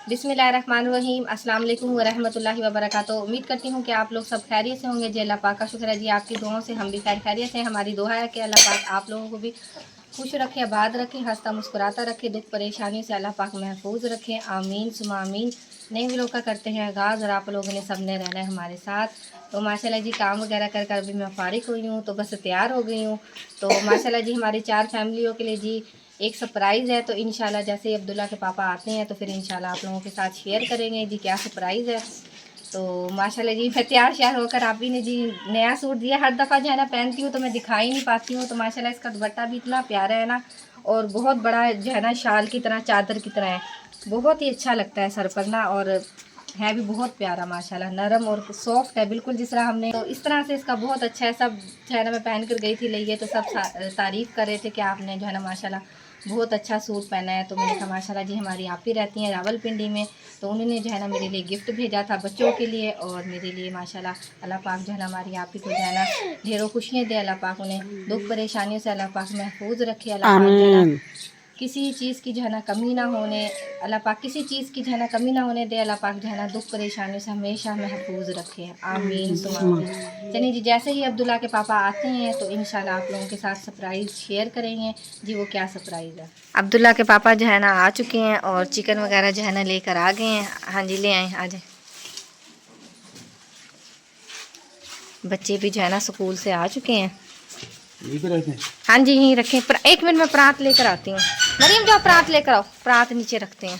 बिस्मिल्लाहिर्रहमानिर्रहीम अस्सलाम वालेकुम वरहमतुल्लाहि वबरकातुहू। उम्मीद करती हूँ कि आप लोग सब खैरियत से होंगे। जी अल्लाह पाक का शुक्र है जी, आपकी दुआओं से हम भी खैरियत से। हमारी दुआ है कि अल्लाह पाक आप लोगों को भी खुश रखे, आबाद रखे, हंसता मुस्कुराता रखे, दुख परेशानियों से अल्लाह पाक महफूज रखे। आमीन सुमा आमीन। नए व्लॉग का करते हैं आगाज़ और आप लोगों ने सब ने रहना है हमारे साथ। तो माशाल्लाह जी काम वगैरह कर कर अभी मैं फ़ारिग हुई हूँ, तो बस तैयार हो गई हूँ। तो माशाल्लाह जी हमारी 4 फैमिलियों के लिए जी एक सरप्राइज़ है। तो इंशाल्लाह जैसे ही अब्दुल्ला के पापा आते हैं तो फिर इंशाल्लाह आप लोगों के साथ शेयर करेंगे जी क्या सरप्राइज़ है। तो माशाल्लाह जी मैं तैयार श्यार होकर आप ही ने जी नया सूट दिया। हर दफ़ा जो है ना पहनती हूँ तो मैं दिखा ही नहीं पाती हूँ। तो माशाल्लाह इसका दुपट्टा भी इतना प्यारा है ना, और बहुत बड़ा जो है ना शाल की तरह, चादर की तरह है। बहुत ही अच्छा लगता है सर पर ना, और है भी बहुत प्यारा माशाल्लाह, नरम और सॉफ्ट है बिल्कुल जिस तरह हमने। तो इस तरह से इसका बहुत अच्छा है। सब जो है ना मैं पहन कर गई थी लिए, तो सब तारीफ़ कर रहे थे कि आपने जो है ना माशाल्लाह बहुत अच्छा सूट पहना है। तो मैंने कहा माशाल्लाह जी हमारी आप ही रहती हैं रावलपिंडी में, तो उन्होंने जो है ना मेरे लिए गिफ्ट भेजा था बच्चों के लिए और मेरे लिए। माशाल्लाह अल्लाह पाक जो है ना हमारी आप ही को जो है ना ढेरों खुशियाँ दे। अल्लाह पाक उन्हें दुख परेशानियों से अल्लाह पाक महफूज रखे। अल्लाह पाक जो है ना किसी चीज़ की जो है ना कमी ना होने, अल्लाह पाक किसी चीज़ की जो है ना कमी ना होने दे। अल्लाह पाक जो है ना दुख परेशानियों से हमेशा महफूज रखे। आमीन सुमा आमीन। चलिए जी जैसे ही अब्दुल्ला के पापा आते हैं तो इंशाल्लाह आप लोगों के साथ सरप्राइज़ शेयर करेंगे जी वो क्या सरप्राइज़ है। अब्दुल्ला के पापा जो है ना आ चुके हैं और चिकन वगैरह जो है ना लेकर आ गए हैं। हाँ जी ले आए, आ जाए। बच्चे भी जो है ना स्कूल से आ चुके हैं। यहीं पे रखे? हाँ जी यहीं रखें। एक मिनट में परात लेकर आती हूँ। मरीम जाओ परात लेकर आओ, परात नीचे रखते हैं।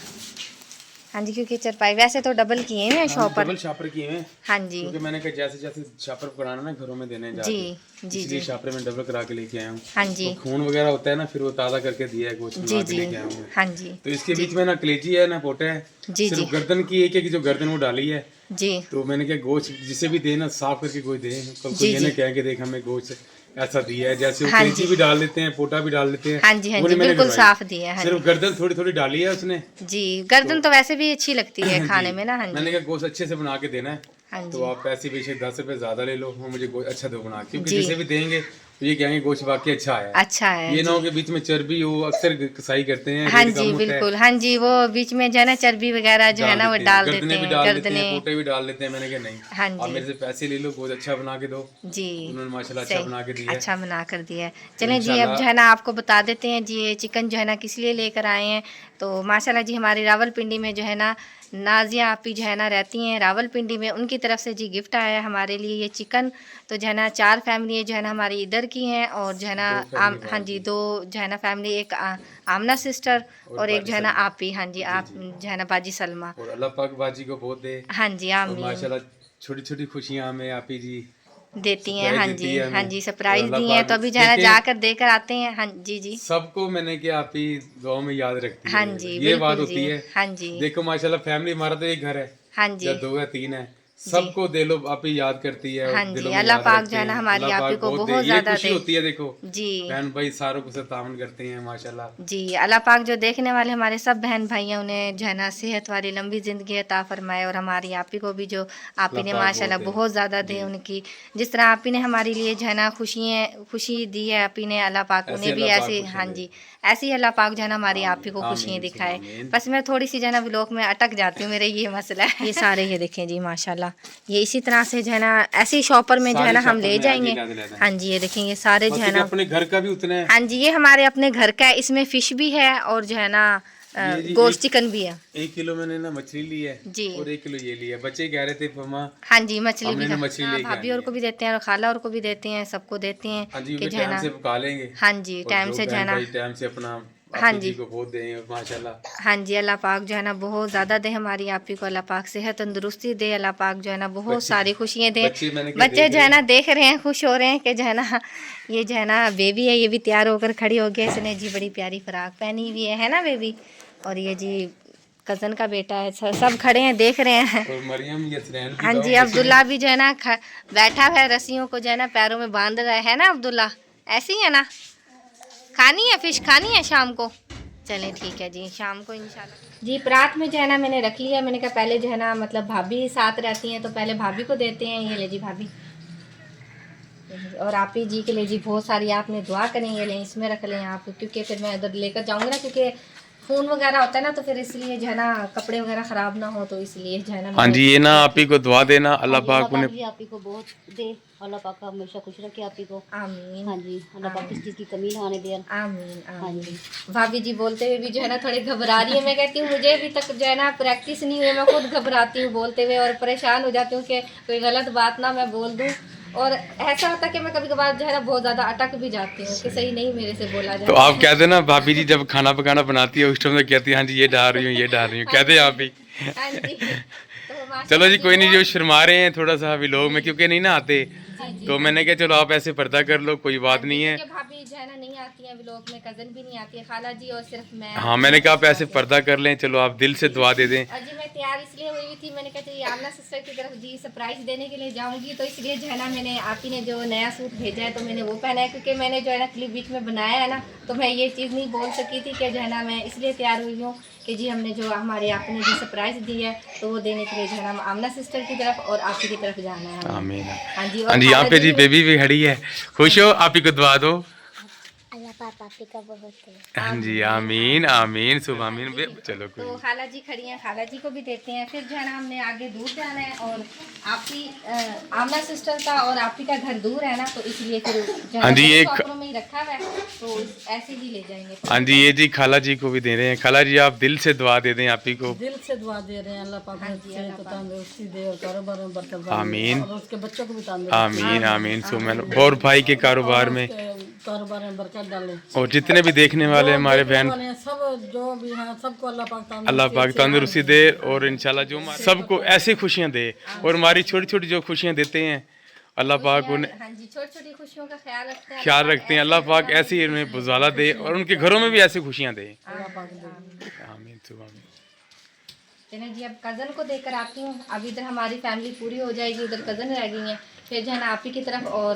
हाँ जी क्योंकि चरपाई वैसे तो डबल किए हैं शॉपर। डबल शापर किए हैं। हाँ जी क्योंकि मैंने कहा जैसे जैसे शापर कराना ना घरों में देने जी जाके, जी इसलिए जी शापर में डबल करा के लेके आया हूँ। हाँ जी तो खून वगैरह होता है ना, फिर वो ताज़ा करके दिया है, गोश्त जी मंगा के जी लेके आया हूँ। हाँ जी तो इसके जी बीच में ना कलेजी है ना पोटा है, जी जी सिर्फ गर्दन की एक जो गर्दन वो डाली है। जी तो मैंने कहा गोश्त जिसे भी दे ना साफ करके कोई दे, कल को जी ये जी ना कह के देख हमें गोश्त ऐसा दिया है। जैसे वो हाँ कलेजी जी भी डाल देते हैं, पोटा भी डाल देते हैं, हाँ जी हाँ वो जी नहीं मैंने बिल्कुल करवाई। साफ दिया है। हाँ सिर्फ जी गर्दन थोड़ी थोड़ी डाली है उसने। जी गर्दन तो तो वैसे भी अच्छी लगती है जी खाने में ना। हाँ जी मैंने कहा गोश्त अच्छे से बना के देना है। हाँ तो जी आप पैसे बेशक 10 रुपये ज़्यादा ले लो, वो मुझे गोश्त अच्छा दो बना के, क्योंकि जी जिसे भी देंगे तो ये कहेंगे गोश्त वाकई अच्छा आया है। अच्छा है ये ना जी। हो कि बीच में चर्बी हो, अक्सर कसाई करते हैं, हाँ रेट जी कम होता है बिल्कुल, हाँ जी वो बीच में जो है ना चर्बी वगैरह जो है डाल ना वो देते हैं, डाल देते गर्दने भी हैं, डाल देते गर्दने। हैं, पोटे भी डाल देते हैं। मैंने कहा नहीं, हाँ आप जी मेरे से पैसे ले लो, गोश्त अच्छा बना के दो। जी उन्होंने माशाल्लाह अच्छा सही, बना के दिया है। अच्छा बना कर दिया है। तो चलें जी अब जो है इंशाल्लाह ना आपको बता देते हैं जी ये चिकन जो है ना किस लिए लेकर आए हैं। तो माशाल्लाह जी हमारी रावलपिंडी में जो है ना नाजिया आपी जो है ना रहती हैं रावलपिंडी में, उनकी तरफ से जी गिफ्ट आया है हमारे लिए ये चिकन। तो जो है ना 4 फैमिली जो है ना हमारी इधर की हैं, और जो है ना 2 फैमिली हाँ बाहर जी की 2 जो है ना फैमिली, एक आमना सिस्टर और और एक बाजी जो है ना सलमा। आपी। हाँ जी जी आप जी। जो है ना बाजी सलमा। और अल्लाह पाक बाजी को बहुत दे। हाँ जी और आमीन। माशाल्लाह छोटी छोटी खुशियाँ हमें आप ही जी देती हैं सरप्राइज हाँ देती जी है हाँ हमें। जी और सरप्राइज़ अल्लाह दी हैं। तो पाक अभी जो है ना देखें जाकर देकर आते हैं। हाँ जी जी सबको, मैंने कि आप ही दुआ में याद रखती हाँ है, जी ये बात बिल्कुल जी होती है। हाँ जी देखो माशाल्लाह फैमिली, हमारा तो एक घर है हाँ या जी 2 या 3 है, जी सबको दिलो आप ही याद करती है और हाँ जी दिलों में अल्लाह याद पाक जो रखते है ना हैं। हमारी अल्लाह आप ही पाक को बहुत दे, बहुत ये ज़्यादा खुशी दे। होती है। देखो जी बहन भाई सारों को से तावन करते हैं माशाल्लाह। जी अल्लाह पाक जो देखने वाले हमारे सब बहन भाई हैं उन्हें जो है ना सेहत वाली लंबी ज़िंदगी अता फरमाए, और हमारी आप ही को भी जो आप ही अल्लाह ने पाक माशाल्लाह बहुत है। बहुत ज़्यादा दे जी उनकी। जिस तरह आप ही ने हमारे लिए जो है ना खुशी दी है आप ही ने, अल्लाह पाक ऐसे उन्हें भी अल्लाह पाक ऐसे खुशियाँ हाँ दे। जी ऐसे ही अल्लाह पाक जो है ना हमारी आप ही आमीन को खुशियाँ आमीन सुमा दिखाए। आमीन। बस मैं थोड़ी सी जो है ना व्लॉग में अटक जाती हूँ, मेरा ये मसला है। ये सारे ये देखें जी माशाल्लाह, ये इसी तरह से जो है ना ऐसे ही शॉपर में जो है सारे ना हम शापर ले में आज ये जाएंगे। लेते लेते हैं। हाँ जी ये देखें ये सारे जो है मतलब कि ना। अपने घर का भी उतना है। हाँ जी ये हमारे अपने घर का है, इसमें फ़िश भी है और जो है ना ये जी गोश्त चिकन भी है। 1 किलो मैंने ना मछली ली है जी और 1 किलो ये लिया। बच्चे कह रहे थे मम्मा हाँ जी मछली भी हमने है। ना मछली हाँ लेके भाभी आनी और को है। भी देते हैं और खाला और को भी देते हैं, सबको देते हैं हाँ जी कि क्योंकि जो है टाइम ना। से पका लेंगे। हाँ जी और टाइम जो से जो है बहन ना। भाई टाइम से अपना हाँ आप ही जी जी को बहुत दें माशाल्लाह। हाँ जी अल्लाह पाक जो है ना बहुत ज़्यादा दे हमारी आप ही को, अल्लाह पाक सेहत तंदुरुस्ती दे, अल्लाह पाक जो है ना बहुत बच्चे सारी खुशियाँ दे। बच्चे मैंने क्या बच्चे देख जो है रहे ना हैं। देख रहे हैं, खुश हो रहे हैं कि जो है ना ये जो है ना बेबी है, ये भी तैयार होकर खड़ी हो गई, इसने जी बड़ी प्यारी फ्राक पहनी हुई है ना बेबी। और ये जी कज़न का बेटा है, सब खड़े हैं देख रहे हैं। और मरियम यसरैन भी हाँ तो जी बच्चे। अब्दुल्ला भी जो है ना बैठा है, रस्सियों को जो है ना पैरों में बांध रहा है ना अब्दुल्ला। ऐसे ही है ना, खानी है फिश, खानी है शाम को। चलें ठीक है जी शाम को इंशाल्लाह जी। परात में जो है ना मैंने रख लिया, मैंने कहा पहले जो है ना मतलब भाभी साथ रहती हैं तो पहले भाभी को देते हैं। ये ले जी भाभी, और आप ही जी के लिए जी बहुत सारी आपने दुआ करें, ये लें इसमें रख लें आप, क्योंकि फिर मैं इधर लेकर जाऊँगी ना, क्योंकि खून वगैरह होता है ना, तो फिर इसलिए जो है ना कपड़े वगैरह ख़राब ना हो, तो इसलिए जो है ना। हाँ जी, ये ना आप ही को दुआ देना, अल्लाह अल्लाह पाक उन्हें पाक जी आप ही को बहुत दे, अल्लाह पाक हमेशा खुश रखे आप ही को। आमीन हाँ जी, अल्लाह पाक किस चीज़ की कमी ना आने दे। आमीन हाँ आमीन। जी। भाभी जी बोलते हुए भी जो है ना थोड़ी घबरा रही है। मैं कहती हूँ मुझे अभी तक जो है ना प्रैक्टिस नहीं हुई, मैं खुद घबराती हूँ बोलते हुए और परेशान हो जाती हूँ कि कोई गलत बात ना मैं बोल दूँ। और ऐसा होता है कि मैं कभी कभार जो है ना बहुत ज़्यादा अटक भी जाती हूँ कि सही नहीं मेरे से बोला जाए। तो आप कहते ना भाभी जी जब खाना पकाना बनाती है उस टाइम में कहती है हाँ जी ये डाल रही हूँ ये डाल रही हूँ, कहते हैं आप भी। हाँ जी। तो माशाल्लाह चलो जी कोई नहीं, जो बहुत- शर्मा रहे हैं थोड़ा सा व्लॉग में क्योंकि नहीं ना आते, जी, तो मैंने कहा चलो आप ऐसे पर्दा कर लो, कोई बात नहीं है। क्योंकि भाभी जो है ना नहीं आती है व्लॉग में, कज़न भी नहीं आती है, खाला जी और सिर्फ मैं। हाँ मैंने कहा आप ऐसे पर्दा कर लें, चलो आप दिल से दुआ दे दें। और जी मैं तैयार इसलिए हुई हुई थी, मैंने कहा चाहिए आमना सिस्टर की तरफ जी सरप्राइज देने के लिए जाऊंगी, तो इसलिए जो है ना मैंने आप ही ने जो नया सूट भेजा है तो मैंने वो पहना है, क्योंकि मैंने जो है ना क्लिप बीच में बनाया है ना, तो मैं ये चीज़ नहीं बोल सकी थी कि जो है ना मैं इसलिए तैयार हुई हूँ कि जी हमने जो हमारे आप ने जो सरप्राइज दी है तो वो देने के लिए जो है ना आमना सिस्टर की तरफ और आप ही की तरफ जाना है हमें। आमीन। हाँ जी। हाँ जी यहाँ पे जी बेबी भी खड़ी है, खुश हो, आप ही को दुआ दो। अल्लाह पाक आप ही का बहुत दे। हाँ जी आमीन आमीन सुबह आमीन। चलो कोई तो नहीं। खाला जी खड़ी हैं, खाला जी को भी देते हैं। फिर जो है ना हमने आगे दूर जाना है और आप ही आमना सिस्टर का और आप ही का घर दूर है ना, तो इसलिए फिर जो है हाँ जी, ना एक शॉपरों में ही रखा हुआ है, तो ऐसे ही ले जाएंगे। हाँ जी ये जी खाला जी को भी दे रहे हैं, खाला जी आप दिल से दुआ दे दें आप ही को। दिल से दुआ दे रहे हैं अल्लाह पाक अच्छे को तंदुरुस्ती दे और कारोबार में बरकत दे आमीन और उसके बच्चों को भी तंदुरुस्ती आमीन आमीन सुमन और भाई के कारोबार में कारोबार में बरकत डाले। और जितने भी देखने वाले हमारे बहन वाले हैं, सब जो भी हैं सबको अल्लाह पाक तंदुरुस्ती दे और इंशाल्लाह जो सबको ऐसी खुशियाँ दे और हमारी छोटी छोटी जो खुशियाँ देते हैं अल्लाह पाक उन्हें हाँ जी, छोटी छोटी खुशियों का ख्याल रखते हैं, अल्लाह पाक ऐसे ही उन्हें बुझाला दे और उनके घरों में भी ऐसी खुशियाँ दे। आमीन सुबह आमीन। चलिए जी अब कज़न को देकर आती हूँ। अब इधर हमारी फैमिली पूरी हो जाएगी, उधर कज़न रह गई हैं, फिर जो है ना आप ही की तरफ और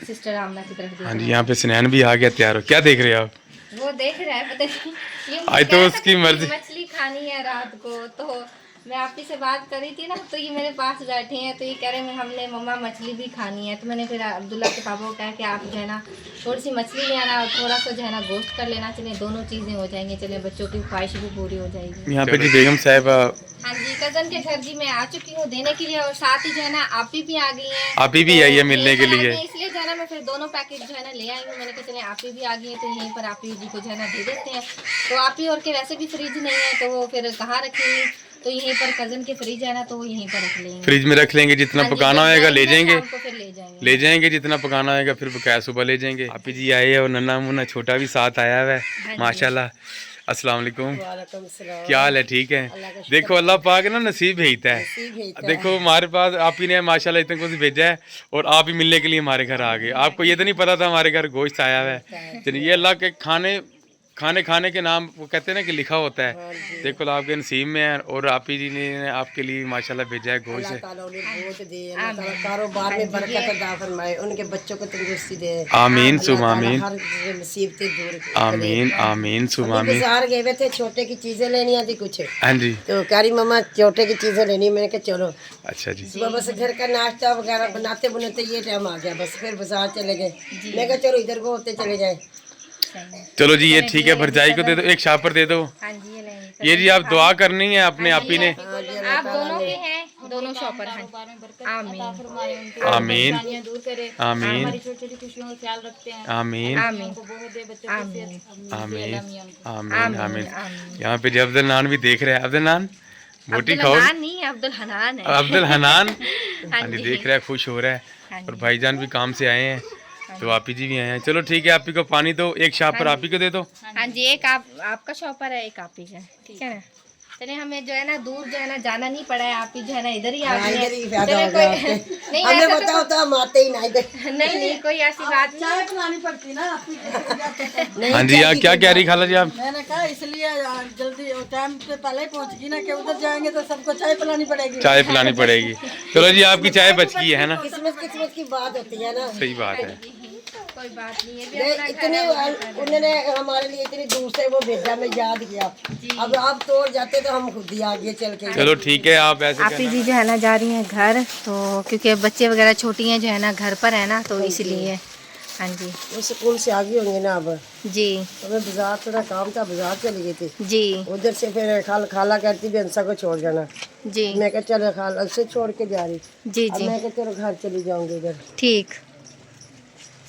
सिस्टर आमना की तरफ। हाँ जी यहाँ पे स्नैन भी आ गया तैयार हो, क्या देख रहे हो आप? वो देख रहा है, पता नहीं ये आज तो कह रहा उसकी था कि मर्जी। मछली खानी है रात को, तो मैं आप ही से बात करी थी ना, तो ये मेरे पास बैठे हैं, तो ये कह रहे हैं हमने मम्मा मछली भी खानी है। तो मैंने फिर अब्दुल्ला के पापा को कहा कि आप जो है ना थोड़ी सी मछली ले आना और थोड़ा सा जो है ना गोश्त कर लेना, चलिए दोनों चीज़ें हो जाएंगी, चलिए बच्चों की ख्वाहिश भी पूरी हो जाएगी। यहाँ पे जी बेगम साहिबा हाँ जी कज़न के घर जी मैं आ चुकी हूँ देने के लिए, और साथ ही जो है ना आप ही भी आ गई हैं। आप ही भी आई है मिलने के लिए। इसलिए जो है ना मैं फिर दोनों पैकेट जो है ना ले आई हूँ। मैंने कहा चले आप ही भी आ गई हैं तो यहीं पर आप ही जी को जो है ना दे देते हैं। तो आप ही और के वैसे भी फ्रिज नहीं है तो वो फिर कहाँ रखेंगे, तो यहीं पर कज़न के फ्रिज है ना तो वो यहीं पर रख लेंगे, फ्रिज में रख लेंगे, जितना हाँ जी, पकाना जब होएगा ले जाएंगे जाएंगे, शाम को फिर ले जाएंगे। ले जाएंगे जितना पकाना होएगा, फिर बकाया सुबह ले जाएंगे। आप ही जी आए हैं और नन्ना मुन्ना छोटा भी साथ आया हुआ है माशाल्लाह। अस्सलाम वालेकुम, क्या हाल है? ठीक है। देखो अल्लाह पाक ना नसीब भेजता है। देखो हमारे पास आप ही ने माशाल्लाह इतना कुछ भेजा है और आप ही मिलने के लिए हमारे घर आ गए। आपको ये तो नहीं पता था हमारे घर गोश्त आया हुआ है। चलिए ये अल्लाह के खाने के नाम वो कहते हैं ना कि लिखा होता है। देखो आपके नसीब में है और आप ही जी ने आपके लिए माशाल्लाह भेजा है गोश्त है। कारोबार में बरकत अता फरमाए, उनके बच्चों को तंदुरुस्ती दे। आमीन सुबह आमीन हर मुसीबतें दूर करे। आमीन आमीन सुबह आमीन। बाजार गए हुए थे, छोटे की चीजें लेनी आती कुछ, हाँ जी तो कारी मम्मा छोटे की चीजें लेनी। मैंने कहा चलो अच्छा जी। सुबह बस घर का नाश्ता वगैरह बनाते बनाते ये टाइम आ गया, बस फिर बाजार चले गए। मैं कहा चलो इधर को होते चले जाए। चलो जी ये ठीक है, भरजाई को दे दो, एक शापर दे दो। हाँ जी ये लेंगे। ये जी आप दुआ करनी है अपने आप ही ने। आप दोनों के हैं, दोनों शॉपर हैं। आमीन आमीन दूर करे, आमीन हमारी छोटी छोटी खुशियों का ख्याल रखते हैं, आमीन आमीन बहुत दे बच्चों को सेहत आमीन आमीन। आमीन आमीन। यहाँ पे जी अब्दुल नान भी देख रहे हैं। अब्दुल नान बोटी अब्दुल खाओ। हनान नहीं अब्दुल हनान है। अब्दुल हनान हाँ हाँ जी जी। देख रहा है, खुश हो रहा है। हाँ और भाईजान भी काम से आए हैं तो आप ही जी भी आए हैं। चलो ठीक है, आप ही को पानी दो, एक शापर आप ही को दे दो। हाँ जी एक आपका शॉपर है, एक आप ही का, ठीक है ना। चलिए हमें जो है ना दूर जो है ना जाना नहीं पड़ा है, आप ही जो है ना इधर ही आ गए इधर ही हैं। फायदा चलिए हो गया कोई आपके। नहीं हमें ऐसा बताओ तो हम आते ही ना इधर। नहीं कोई ऐसी बात नहीं। चाय पिलानी पड़ती ना नहीं, हाँ जी क्या कह रही खाला जी आप? मैंने कहा इसलिए जल्दी टाइम से पहले ही पहुंच गई ना कि उधर जाएंगे तो सबको चाय पिलानी पड़ेगी। चाय पिलानी पड़ेगी। चलो जी आपकी चाय बच गई है ना, किस्मत की बात होती है ना। सही बात है। कोई बात नहीं है, भी ये अपना इतनी उन्होंने हमारे लिए इतनी दूर से वो भेजा, मैं याद किया। अब आप तोड़ जाते तो हम खुद ही आगे चल के। चलो ठीक है, आप ऐसे आप ही जी जो है ना जा रही हैं घर, तो क्योंकि बच्चे वगैरह छोटी हैं जो है ना घर पर है ना, तो इसलिए हाँ जी वो स्कूल से आ गई होंगी ना अब। जी हमें बाजार थोड़ा काम था, बाजार चली गई थी। जी उधर से फिर खाला कहती भी हंसा को छोड़ जाना। जी मैं कहा चलो खाला से छोड़ के जा रही। जी अब जी मैं कहा चलो घर चली जाऊंगी इधर। ठीक,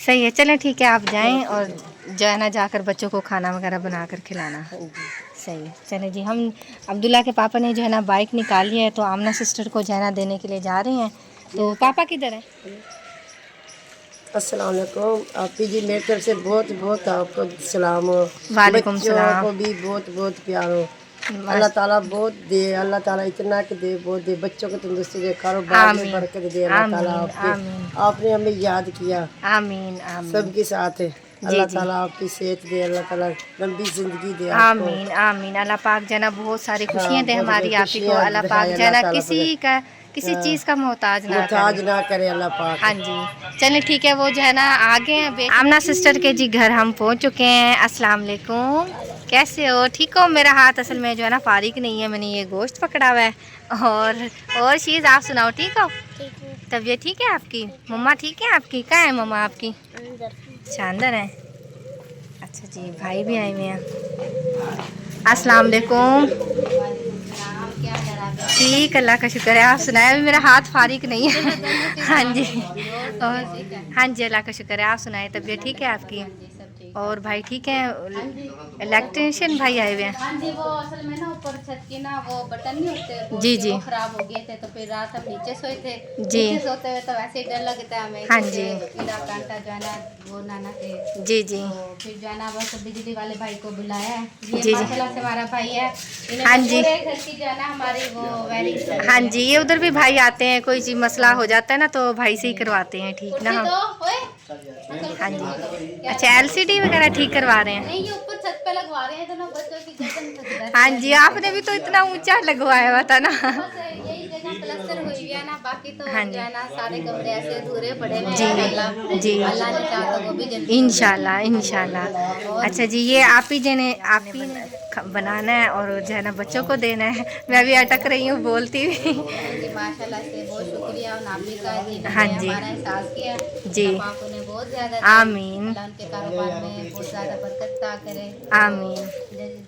सही है। चलें ठीक है, आप जाएं और जो है ना जाकर बच्चों को खाना वगैरह बना कर खिलाना। सही है। चलें जी, हम अब्दुल्ला के पापा ने जो है ना बाइक निकाली है, तो आमना सिस्टर को जो है ना देने के लिए जा रहे हैं। तो पापा किधर है? अस्सलाम वालेकुम आपी जी, मेरी तरफ से बहुत बहुत आपको सलाम हो। वालेकुम बच्चों सलाम। को भी बहुत बहुत प्यार हो। अल्लाह ताला बहुत दे, अल्लाह ताला इतना कि दे, बहुत दे, बच्चों को तंदुरुस्ती दे, कारोबार में आमीन। बरकत दे अल्लाह ताला। आमीन, आमीन। आपने हमें याद किया, आमीन आमीन सबके साथ है। अल्लाह ताला आपकी सेहत दे, अल्लाह ताला लंबी जिंदगी दे आपको। आमीन आमीन। अल्लाह पाक जना बहुत सारी खुशियाँ दे बहुत हमारी बहुत आपी को। खुशियाँ अल्लाह दिखाए पाक जना अल्लाह ताला किसी चीज़ का मोहताज ना मुहताज करे। ना करे अल्लाह पाक। हाँ जी चलें ठीक है, वो जो है ना आगे हैं। आमना सिस्टर के जी घर हम पहुंच चुके हैं। अस्सलाम वालेकुम, कैसे हो? ठीक हो? मेरा हाथ असल में जो है ना फारिग नहीं है, मैंने ये गोश्त पकड़ा हुआ है। और चीज़ आप सुनाओ, ठीक हो? तबीयत ठीक है आपकी? मम्मा ठीक है आपकी? कहाँ है मम्मा आपकी? शानदार है। अच्छा जी, भाई भी आए हुए हैं। अस्सलाम वालेकुम। ठीक, अल्लाह का शुक्र है। आप सुनाए? अभी मेरा हाथ फारिग नहीं है। हाँ जी, और हाँ जी अल्लाह का शुक्र है। आप सुनाए, तबीयत ठीक है आपकी? और भाई ठीक है? इलेक्ट्रीशियन भाई आए हुए हैं। हाँ जी, वो असल में ना ऊपर छत की ना वो बटन नहीं होते जी जी वो खराब हो गए थे, तो फिर रात हम नीचे सोए थे। जी। नीचे सोते हुए तो वैसे ही डर लगता है हमें। हाँ जी। कीड़ा कांटा जो है ना वो नाना के। जी जी तो फिर जो है ना बस बिजली वाले भाई को बुलाया है। जी, ये जी। माशाल्लाह से हमारा भाई है। इन्हें हाँ जी। पूरे घर की जो है ना हमारी वो वायरिंग। हाँ जी, ये उधर भी भाई आते हैं, कोई चीज़ मसला हो जाता है ना तो भाई से ही करवाते हैं ठीक ना हम। हाँ जी। अच्छा, एलसीडी वगैरह ठीक करवा रहे हैं? नहीं, ये ऊपर छत पे लगवा रहे हैं तो ना बच्चों की गर्दन फंस जाती है। हाँ जी, आपने भी तो इतना ऊंचा लगवाया हुआ था ना। बस यही जगह प्लास्टर हुई हुई है ना, बाकी तो हाँ जो जी। है ना सारे कमरे ऐसे अधूरे पड़े हैं। जी, इंशाल्लाह जी। अल्लाह ने चाहा तो वो भी जल्दी इंशाल्लाह इंशाल्लाह। अच्छा जी, ये आप ही ने बनाना है और जो है ना बच्चों को देना है। मैं भी अटक रही हूँ बोलती हुई। जी, माशाल्लाह से बहुत शुक्रिया उन आप ही का जिन्होंने हाँ जी। हमारा एहसास किया। जी। अल्लाह पाक उन्हें बहुत ज़्यादा आमीन। अल्लाह उनके कारोबार में बहुत ज़्यादा बरकत अता करे। आमीन।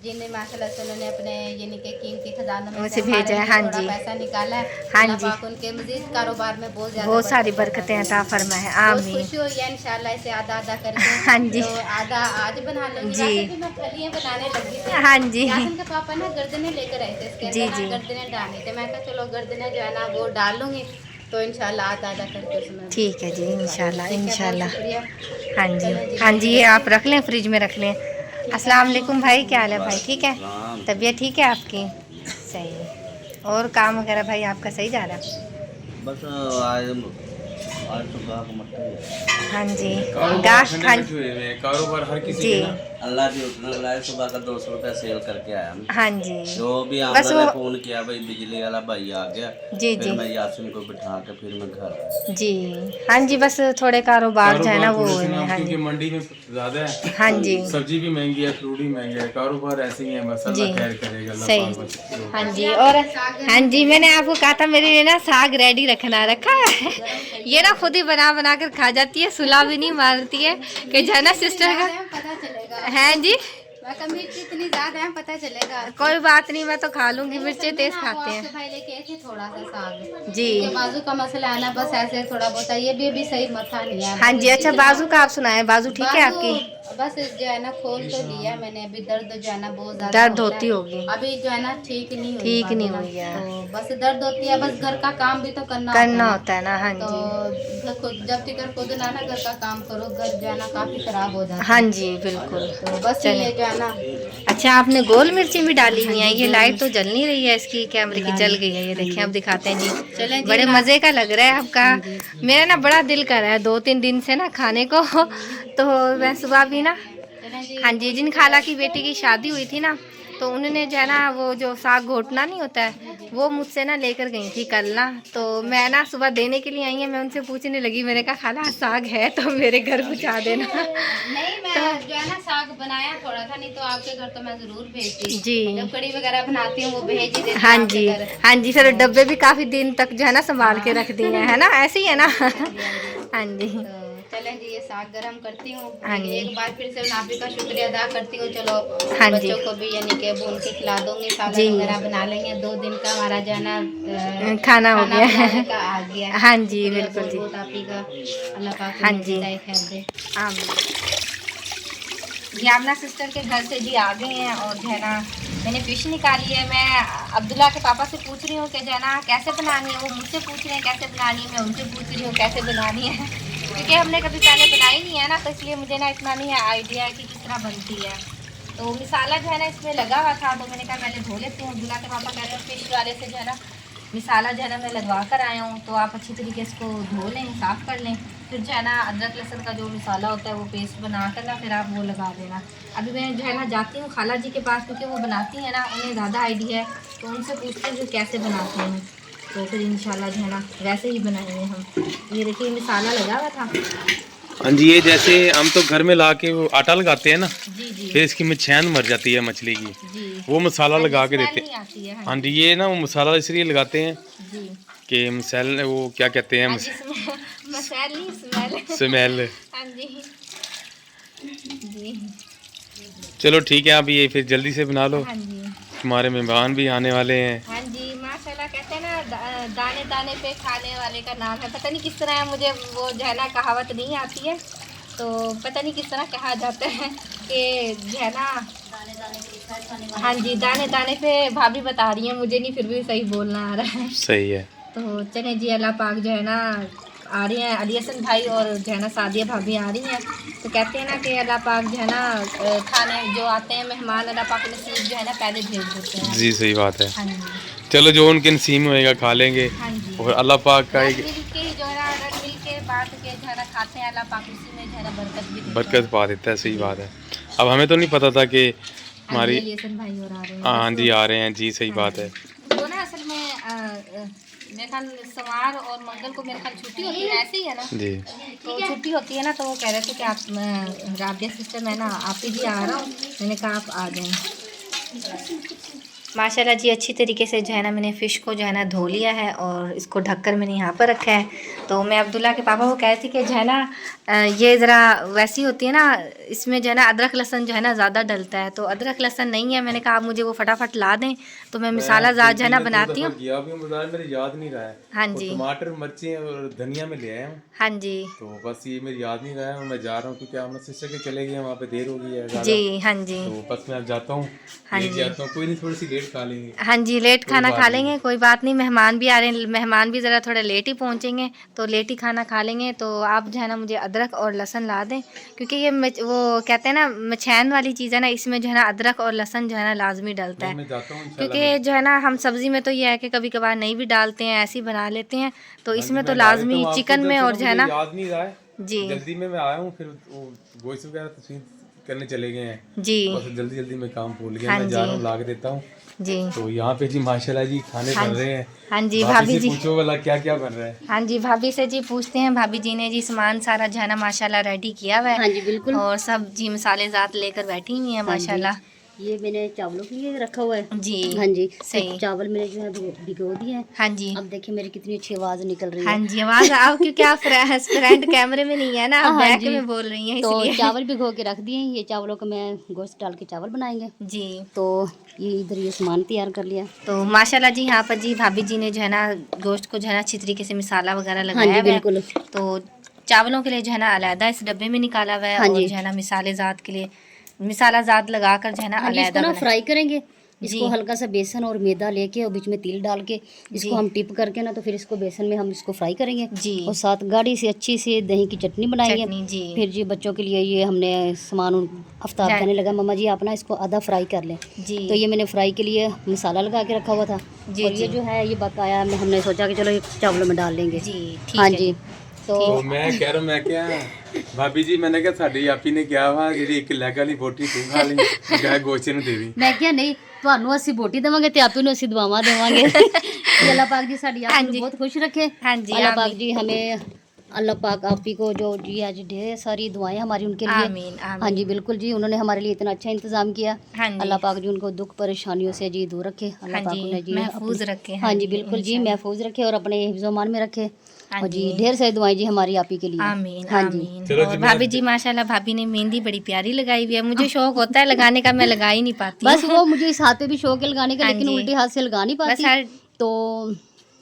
जिन्हें माशाल्लाह से उन्होंने अपने यानी कि कीमती खजानों में उनसे से हमारे भेजा है, लिए हाँ थोड़ा जी। पैसा निकाला है। हाँ अल्लाह जी। पाक उनके मजीद कारोबार में बहुत बहुत सारी ज़्यादा बरकतें अता फरमाए। बहुत आमीन। खुशी हुई है इंशाल्लाह इसे आधा आधा करके। हाँ जी। तो आधा आज बना लूंगी। जी। वैसे भी मैं फलियां बनाने लगी थी। हाँ जी। यासिन के पापा ना गर्दनें लेकर आए थे, इसके जी, अंदर जी। ना गर्दनें डालनी थे। मैं कहा चलो गर्दनें जो है ना वो डाल लूंगी, तो इंशाल्लाह आधा आधा करके उसमें। ठीक है जी, इंशाल्लाह ठीक है, बहुत इंशाल्लाह। शुक्रिया। हाँ जी हाँ जी, ये आप रख लें, फ्रिज में रख लें। अस्सलाम वालेकुम भाई, क्या हाल है भाई? ठीक है? तबीयत ठीक है आपकी? सही है। और काम वगैरह भाई आपका सही जा रहा है? बस आज तो गाहक मट्टी है। हाँ जी, कारोबार गाश ठंडे हाँ बैठे हुए हैं, कारोबार हर किसी जी के ना। अल्लाह जी उतना लाए, सुबह का 200 रुपया सेल करके आया मैं। हाँ जी। जो भी बस आमना ने वो- फोन किया भाई बिजली वाला भाई आ गया। जी फिर जी मैं यासिन को बिठा के फिर मैं घर आया। जी। हाँ जी, बस थोड़े कारोबार जो है ना वो थोड़े से हुए ना, हैं। हाँ क्योंकि जी मंडी में ज्यादा है, हाँ जी सब्जी भी महंगी है, फ्रूट भी महंगा है, कारोबार ऐसे ही है। बस जी। अल्लाह खैर करेगा, अल्लाह सही। पाक बस। हाँ जी। और हाँ जी, मैंने आपको कहा था मेरे लिए ना साग रेडी रखना रखा है। ये ना खुद ही बना बना कर खा जाती है, सुला भी नहीं मारती है कि जो है ना सिस्टर का। पता चलेगा। है जी, मैं कहा मिर्च इतनी ज्यादा है, पता चलेगा। कोई बात नहीं, मैं तो खा लूंगी, मिर्चें तेज खाते हैं। भाई लेके आए थे थोड़ा सा साग। जी। के बाजू का मसला है ना, बस ऐसे थोड़ा बहुत है। ये भी अभी सही मथा नहीं है। हाँ जी। अच्छा, बाजू का आप सुनाए, बाजू ठीक है आपकी? बस जो है ना खोल तो लिया मैंने, अभी दर्द जो है ना बहुत ज्यादा दर्द हो रहा होती है। होगी। अभी जो है ना ठीक नहीं हुई ठीक नहीं बाजू हुई है। ना। तो बस दर्द होती है, बस घर का काम भी तो करना होता है ना। हाँ तो जी जब तक खुद ना घर का काम करो, घर जो है ना काफी खराब हो जाता है। हाँ जी बिल्कुल। तो बस ये जो है ना। अच्छा, आपने गोल मिर्ची भी डाली हुई है। ये लाइट तो जल नहीं रही है इसकी, कैमरे की जल गई है। ये देखिए, अब दिखाते हैं जी। चलें जी, बड़े मज़े का लग रहा है आपका। मेरा ना बड़ा दिल कर रहा है 2-3 दिन से ना खाने को। तो मैं सुबह भी ना, चलें जी। हाँ जी, जिन खाला की बेटी की शादी हुई थी ना, तो उन्होंने जो है ना वो जो साग घोटना नहीं होता है, वो मुझसे ना लेकर गई थी कल ना। तो मैं ना सुबह देने के लिए आई है, मैं उनसे पूछने लगी, मैंने कहा खाला साग है तो मेरे घर पहुँचा देना। नहीं, मैं जो है ना साग बनाया थोड़ा था, नहीं तो आपके घर तो मैं जरूर भेजती। जी। जब कड़ी वगैरह बनाती हूँ वो भेज ही देती हूँ हाँ आपके जी घर। हाँ जी। फिर डब्बे भी काफ़ी दिन तक जो है ना संभाल के रख दिए हैं, है ना? ऐसे ही है ना। हाँ जी। तो पहले जी ये साग गरम करती हूँ। हाँ जी। एक बार फिर से नाफी का शुक्रिया अदा करती हूँ। चलो हाँ जी। बच्चों को भी यानी कि भून के खिला दूंगी, सालन जी। वगैरह बना लेंगे। 2 दिन का हमारा जो है ना खाना हो गया है। बनाने का आ गया है। हाँ जी, शुक्रिया बिल्कुल जी। बहुत आप ही का, अल्लाह पाक हाँ हमें जी। हिदायत खैर दे। जी अपना सिस्टर के घर से जी आ गए हैं और जो है ना मैंने फ़िश निकाली है। मैं अब्दुल्ला के पापा से पूछ रही हूँ कि जो है ना कैसे बनानी है, वो मुझसे पूछ रहे हैं कैसे बनानी है, मैं उनसे पूछ रही हूँ कैसे बनानी है क्योंकि हमने कभी पहले बनाई नहीं है ना, तो इसलिए मुझे ना इतना नहीं है आइडिया है कि किस तरह बनती है। तो मिसाला जो है ना इसमें लगा हुआ था, तो मैंने कहा पहले धो लेती हूँ। अब्दुल्ला के पापा कह रहे हैं फ़िश वाले से जो है ना मिसाला जो है ना मैं लगवा कर आया हूँ, तो आप अच्छी तरीके से इसको धो लें, साफ़ कर लें, फिर जो है ना अदरक लहसुन का जो मिसाला होता है वो पेस्ट बना कर ना फिर आप वो लगा देना। अभी मैं जो है ना जाती हूँ खाला जी के पास क्योंकि वो बनाती हैं ना, उन्हें ज़्यादा आइडिया है, तो उनसे पूछते हैं कि कैसे बनाते हैं, तो फिर इंशाल्लाह जो है ना वैसे ही बनाएंगे हम। ये देखिए मिसाला लगा हुआ था। हाँ जी, ये जैसे हम तो घर में ला के वो आटा लगाते हैं ना, जी जी फिर इसकी मछैन मर जाती है मछली की, जी। वो मसाला लगा के स्मेल देते नहीं आती है। हाँ जी, ये ना वो मसाला इसलिए लगाते हैं जी कि मसाले वो क्या कहते हैं, मसाले नहीं स्मेल। स्मेल। हाँ जी जी। चलो ठीक है, आप ये फिर जल्दी से बना लो, हाँ जी हमारे मेहमान भी आने वाले हैं। हाँ जी माशाल्लाह। कहते हैं ना दाने दाने पे खाने वाले का नाम है, पता नहीं किस तरह है, मुझे वो जो है ना कहावत नहीं आती है, तो पता नहीं किस तरह कहा जाता है कि जो है ना हाँ जी दाने दाने पे भाभी बता रही है, मुझे नहीं फिर भी सही बोलना आ रहा है। सही है। तो चले जी अल्लाह पाक जो है ना आ रही हैं, अली हसन भाई और जो है ना सादिया भाभी आ रही हैं, तो कहते हैं ना कि अल्लाह पाक जो है ना खाने जो आते हैं मेहमान अल्लाह पाक नसीब जो है ना पहले भेज देते हैं। जी सही बात है। हाँ जी चलो जो उनके नसीब में होएगा खा लेंगे, हाँ जी। और अल्लाह पाक का रल एक मिल के जो है ना रल मिल के बात के जो है ना खाते हैं, अल्लाह पाक उसी में जो है ना बरकत भी देता है। बरकत पा देता है। सही बात है। अब हमें तो नहीं पता था कि हमारी अली हसन भाई और आ रहे हैं। हाँ जी आ रहे हैं जी, सही बात है। वो ना असल में मेरे ख्याल सोमवार और मंगल को मेरे ख्याल छुट्टी होती है, ऐसे ही है ना, जी तो छुट्टी होती है ना, तो वो कह रहे थे कि आप राबिया सिस्टर मैं ना आप ही जी आ रहा हूँ, मैंने कहा आप आ जाएं। माशाल्लाह जी अच्छी तरीके से जो है ना मैंने फ़िश को जो है ना धो लिया है और इसको ढककर मैंने यहाँ पर रखा है। तो मैं अब्दुल्ला के पापा को कह रही थी कि जो है ना ये ज़रा वैसी होती है ना, इसमें जो है ना अदरक लहसुन जो है ना ज़्यादा डलता है, तो अदरक लहसुन नहीं है। मैंने कहा आप मुझे वो फटाफट ला दें, तो मैं मिसाला ज़ात जो है ना बनाती हूँ। मेरे याद नहीं रहा है। हाँ जी टमाटर मिर्ची और धनिया में ले आया हूँ, हाँ जी तो बस ये मेरी याद नहीं रहा है, और मैं जा रहा हूँ क्योंकि हम सिस्टर के चले गए हैं, वहाँ पे देर हो गई है ज़्यादा। जी हाँ जी तो बस मैं अब जाता हूँ, हाँ लेट जी। जाता हूँ, कोई नहीं थोड़ी सी लेट खा लेंगे। हाँ जी लेट खाना बात खा नहीं। लेंगे, कोई बात नहीं। मेहमान भी आ रहे हैं, मेहमान भी ज़रा थोड़ा लेट ही पहुँचेंगे, तो लेट ही खाना खा लेंगे। तो आप जो है ना मुझे अदरक और लहसुन ला दें, क्योंकि ये वो कहते हैं ना मछैन वाली चीज़ है ना, इसमें जो है ना अदरक और लहसुन जो है ना लाजमी डलता है। मैं जाता हूँ क्योंकि जो है ना हम सब्ज़ी में तो ये है कि कभी कभार नहीं भी डालते हैं, ऐसे ही बना लेते हैं, तो इसमें तो लाजमी चिकन में और जो है ना याद नहीं रहा है जी जल्दी में मैं आया हूँ, फिर वॉइस वगैरह तस्वीर करने चले गए हैं, जी बस जल्दी जल्दी में काम भूल गया। हाँ मैं जा रहा हूँ, जी। ला के देता हूँ। जी तो यहाँ पे जी माशाल्लाह जी खाने बन रहे हैं। हाँ जी भाभी से जी पूछो वाला क्या क्या बन रहा है। हाँ जी भाभी से जी पूछते हैं। भाभी जी ने जी सामान सारा जो है ना माशाल्लाह रेडी किया हुआ है। हाँ जी बिल्कुल। और सब जी मसाले ज़ात लेकर बैठी हुई हैं माशाल्लाह। ये मैंने चावलों के लिए रखा हुआ है। जी हाँ जी सही। चावल मैंने जो है भिगो दिए हैं। हाँ जी अब देखिए मेरी कितनी अच्छी आवाज़ निकल रही हाँ है। जी आवाज़ आओ, क्योंकि आप फ्रंट कैमरे में नहीं है ना, आप हाँ बैक जी। में बोल रही हैं तो इसलिए। चावल भिगो के रख दिए हैं। ये चावलों को मैं गोश्त डाल के चावल बनाएंगे। जी तो ये इधर ये सामान तैयार कर लिया। तो माशाल्लाह जी यहाँ पर जी भाभी जी ने जो है ना गोश्त को जो है ना अच्छी तरीके से मिसाला वगैरह हाँ लगाया जी हुआ है। बिल्कुल। तो चावलों के लिए जो है ना अलहदा इस डब्बे में निकाला हुआ है, हाँ और जी। जो है ना मिसाले ज़ात के लिए मिसाला ज़ात लगा कर जो है ना हाँ जी इसको अलहदा ना बनाया। फ्राई करेंगे। जी। इसको हल्का सा बेसन और मैदा लेके और बीच में तिल डाल के जी। इसको हम टिप करके ना, तो फिर इसको बेसन में हम इसको फ्राई करेंगे। जी। और साथ गाढ़ी सी अच्छी सी दही की चटनी बनाएंगे। चटनी जी फिर जी बच्चों के लिए ये हमने सामान आफ्ताब जा- कहने लगा मम्मा जी आप ना इसको आधा फ्राई कर लें। जी तो ये मैंने फ्राई के लिए मसाला लगा के रखा हुआ था। जी, और ये जी। जो है ये बकाया में हमने सोचा कि चलो ये चावलों में डाल लेंगे। जी ठीक हाँ है जी। तो तो मैं कह रहा हूँ मैं क्या भाभी जी मैंने क्या साड़ी आपी ने क्या वा जी एक लैग वाली बोटी तू खा ली क्या गोचे ਨੂੰ ਦੇਵੀ मैं क्या नहीं ਤੁਹਾਨੂੰ ਅਸੀਂ ਬੋਟੀ ਦੇਵਾਂਗੇ ਤੇ ਆਪੇ ਨੂੰ ਅਸੀਂ ਦੁਆਵਾਂ ਦੇਵਾਂਗੇ। अल्लाह पाक जी साड़ी आप बहुत खुश रखे। हाँ जी अल्लाह पाक जी हमें अल्लाह पाक आप ही को जो जी आज ढेर सारी दुआएं हमारी उनके लिए। आमीन आमीन। हाँ जी बिल्कुल जी, उन्होंने हमारे लिए इतना अच्छा इंतज़ाम किया। हाँ जी। अल्लाह पाक जी उनको दुख परेशानियों से जी दूर रखे। अल्लाह हाँ पाक जी, उन्हें जी महफूज अपने- रखे। हाँ जी बिल्कुल जी, महफूज रखे और अपने हिफ्ज़-ओ-मान में रखे। हाँ और जी जी। ढेर सारी दुआएं जी हमारी आप ही के लिए। आमीन हाँ जी। आमीन। चलो और जी, भाभी जी माशाल्लाह भाभी ने मेहंदी बड़ी प्यारी लगाई हुई है। मुझे शौक होता है लगाने का, मैं लगा ही नहीं पाती बस हूँ। वो मुझे इस हाथ पे भी शौक है लगाने का, हाँ लेकिन जी। उल्टे हाथ से लगा नहीं बस पाती। हर तो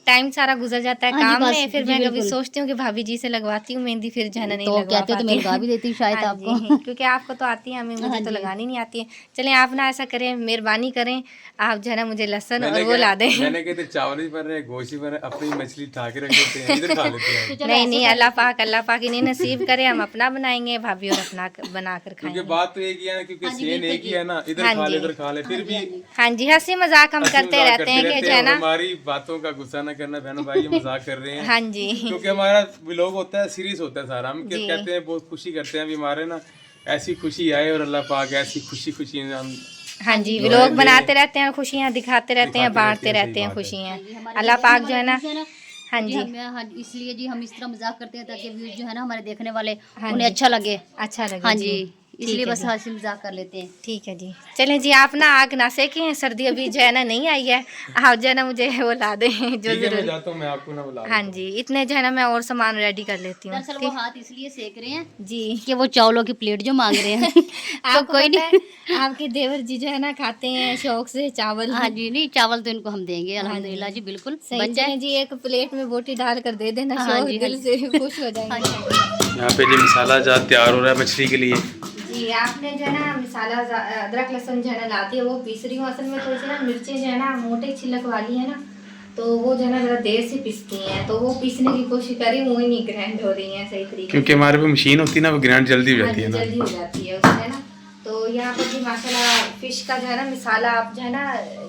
टाइम सारा गुजर जाता है हाँ जी, काम बस, में, फिर जी, मैं कभी बिल्कुल। सोचती हूँ कि भाभी जी से लगवाती हूँ मेहंदी, फिर जो है ना नहीं तो लगवा कहते तो मैं पाती। लगा भी देती शायद हाँ आपको। जी, क्योंकि आपको तो आती है, हमें मुझे हाँ तो जी। लगानी नहीं आती है। चलें आप ना ऐसा करें, मेहरबानी करें, आप जो है ना मुझे लहसुन और वो ला दें। मैंने कहते चावल ही बन रहे हैं, गोश्त ही बन रहे हैं, अपनी मछली उठा के रख देते हैं, इधर खा लेते हैं। नहीं नहीं, अल्लाह पाक इन्हें नसीब करे, हम अपना बनाएंगे, भाभी और अपना बना कर क्योंकि खाएंगे। बात तो एक ही है ना, क्योंकि सेन एक ही है ना, इधर हाँ खा ले जी। इधर खा ले, फिर भी हाँ जी, हंसी मजाक हम हंसी करते मजाक रहते हैं कि जो है और ना। हमारी बातों का गुस्सा ना करना बहनों भाई, ये मजाक कर रहे हैं। हाँ जी क्योंकि हमारा व्लॉग होता है, सीरियस होता है सारा, हम जी। कहते हैं बहुत खुशी करते हैं, अभी हमारे ना ऐसी खुशी आए और अल्लाह पाक ऐसी खुशी खुशी हम हाँ जी, व्लॉग बनाते रहते हैं, खुशियाँ दिखाते रहते हैं, दिखाते बांटते रहते रहते हैं, हैं सही खुशियाँ। अल्लाह पाक जो है ना। हाँ जी जी हाँ, इसलिए जी हम इस तरह मजाक करते हैं ताकि व्यूज जो है ना हमारे देखने वाले हाँ उन्हें जी। अच्छा लगे। अच्छा लगे। हाँ जी, इसलिए ठीक है बस जी। हंसी मजाक कर लेते हैं। ठीक है जी। चलें जी, आप ना आग ना सेकें, सर्दी अभी जो है ना नहीं आई है, आप जो है ना मुझे वो ला दें जो ठीक है, मैं जरूरी। जाता हूँ, मैं आपको ना बुला हाँ जी, इतने जो है ना मैं और सामान रेडी कर लेती हूँ। दरअसल वो हाथ इसलिए सेक रहे हैं जी। कि वो चावलों की प्लेट जो मांग रहे हैं। तो आपको कोई पता नहीं। है, आपके देवर जी जो है ना खाते हैं शौक से चावल। हाँ जी, नहीं चावल तो इनको हम देंगे अल्हम्दुलिल्लाह जी, बिल्कुल सही। बन जाए। चलें जी, एक प्लेट में बोटी डाल कर दे देना, हाँ शौक जी, दिल हाँ से खुश हो जाएंगे। यहाँ पे जी मसाला जात तैयार हो रहा है मछली के लिए। जी, आपने जो है ना मसाला अदरक लहसुन जो है ना लाती है वो पीस रही हूँ। असल में थोड़ी सी ना मिर्चें जो है ना मोटे छिलक वाली है ना, तो वो जो है ना जरा देर से पिसती हैं, तो वो पीसने की कोशिश करी, वो ही नहीं ग्राइंड हो रही हैं सही तरीके क्योंकि हमारे पे मशीन होती है ना, वो ग्राइंड जल्दी हो से। जाती है ना। जल्दी हो जाती है उससे ना। तो यहाँ पर जी माशाल्लाह फिश का जो है ना मसाला, आप जो है ना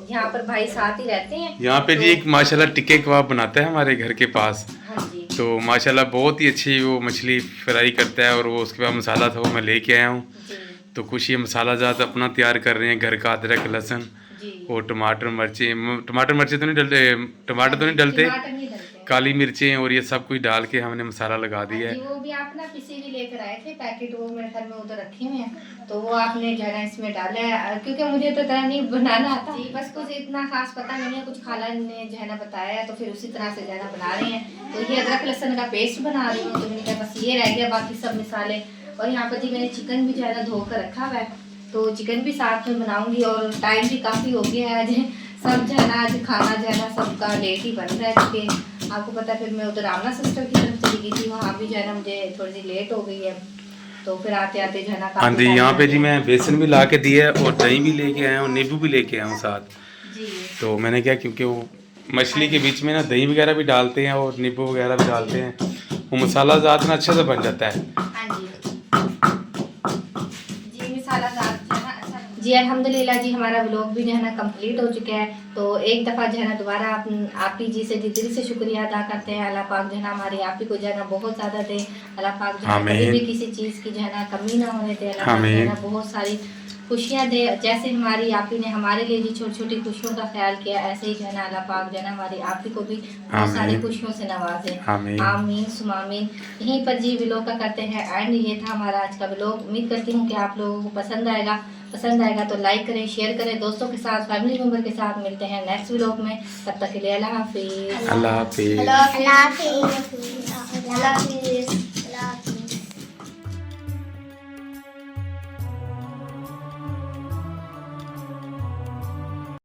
यहाँ पर भाई साथ ही रहते हैं। यहाँ पे जी एक माशाल्लाह टिक्के कबाब बनाता है हमारे घर के पास, हाँ जी तो माशाल्लाह बहुत ही अच्छी वो मछली फ्राई करता है, और वो उसके बाद मसाला था वो मैं लेके आया हूँ। जी तो कुछ ये मसाला ज़्यादा अपना तैयार कर रहे हैं, घर का अदरक लहसुन जी। और टमाटर मिर्ची तो नहीं डलते, टमाटर तो नहीं डलते, टमाटर नहीं डलते। काली मिर्चें और ये सब कुछ डाल के हमने मसाला लगा दिया जी, है। वो भी आप ना पिसे भी लेकर आए थे पैकेट, वो मेरे घर में उधर रखे हुए हैं, तो वो आपने जो है ना इसमें डाला है, क्योंकि मुझे तो तरह नहीं बनाना आता जी, बस कुछ इतना खास पता नहीं है, कुछ खाला ने जो है ना बताया है, तो फिर उसी तरह से जो है ना बना रहे हैं। तो ये अदरक लहसुन का पेस्ट बना रही हूँ, तो मैंने कहा बस ये रह गया, बाकी सब मसाले। और यहाँ पर जी मैंने चिकन भी जो है ना धोकर रखा हुआ है, तो चिकन भी साथ में बनाऊंगी, और टाइम भी काफ़ी हो गया है आज, सब जो है ना आज खाना जो है ना सबका लेट ही बन रहा है, क्योंकि आपको पता है फिर मैं उधर आमना सिस्टर की तरफ चली गई थी, वहाँ भी जो है ना मुझे थोड़ी सी लेट हो गई है, तो फिर आते आते जो है ना हाँ काफी जी, टाइम यहाँ लग पे जी गया। मैं बेसन भी ला के दिया है और दही भी लेके आया हूँ, नींबू भी लेके आया हूँ साथ। जी तो मैंने क्या, क्योंकि वो मछली के बीच में ना दही वगैरह भी डालते हैं और नींबू वगैरह भी डालते हैं, वो मसाला ज़्यादा ना अच्छे से बन जाता है। हाँ जी जी, मसाला दाल जो है ना अच्छा। जी अल्हम्दुलिल्लाह जी, हमारा व्लॉग भी जो है ना कंप्लीट हो चुका है, तो एक दफ़ा जो है ना दोबारा आप ही जी से जी दिल से शुक्रिया अदा करते हैं। अल्लाह पाक जो है ना हमारी आप ही को जो है ना बहुत ज़्यादा दे, अल्लाह पाक जो है ना कभी भी किसी चीज़ की जो है ना कमी ना होने दे, अल्लाह पाक जो है ना बहुत सारी खुशियाँ दे। जैसे हमारी आप ही ने हमारे लिए जी छोटी छोटी खुशियों का ख्याल किया, ऐसे ही जो है ना अल्लाह पाक जो है ना हमारी आप ही को भी बहुत सारी खुशियों से नवाजे। आमीन सुमामीन। यहीं पर जी व्लॉग का करते हैं एंड। ये था हमारा आज का व्लॉग। उम्मीद करती हूँ कि आप लोगों को पसंद आएगा तो लाइक करें, शेयर करें, दोस्तों के साथ, फैमिली मेम्बर के साथ। मिलते हैं नेक्स्ट व्लॉग में, तब तक के लिए अल्लाह हाफिज़। अल्लाह हाफिज़। अल्लाह हाफिज़।